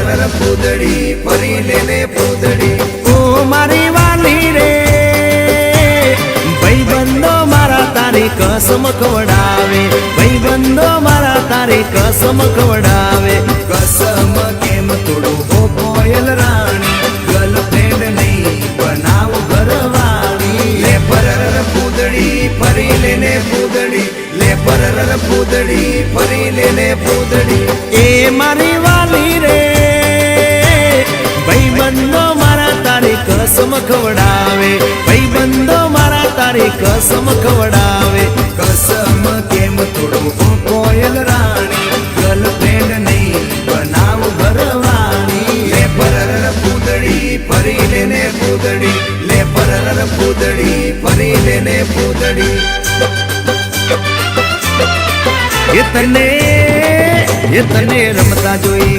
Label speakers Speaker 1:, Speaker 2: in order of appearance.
Speaker 1: પરર પૂદડી ફરી લેને પૂદડી
Speaker 2: ઓ મારી વાલી રે ભાઈબંધો મારા તારી કસમ ખવડાવે ભાઈબંધો મારા તારી કસમ ખવડાવે
Speaker 1: કસમ કેમ તોડું હો કોયલ રાણી ગર્લફ્રેન્ડ નહીં બનાવ ઘરવાળી લે પરર પૂદડી ફરી લેને પૂદડી લે પરર પૂદડી ફરી લેને પૂદડી
Speaker 2: એ મારી વાલી રે ભાઈબંધો મારા તારી કસમ ખવડાવે ભાઈબંધો મારા તારી કસમ ખવડાવે
Speaker 1: કસમ કેમ તોડું હો કોયલ રાણી ગર્લફ્રેન્ડ નહીં બનાવ ઘરવાળી લે પરર પૂદડી ફરી લેને પૂદડી લે પરર પૂદડી ફરી લેને પૂદડી
Speaker 2: એ તને રમતા જોઈ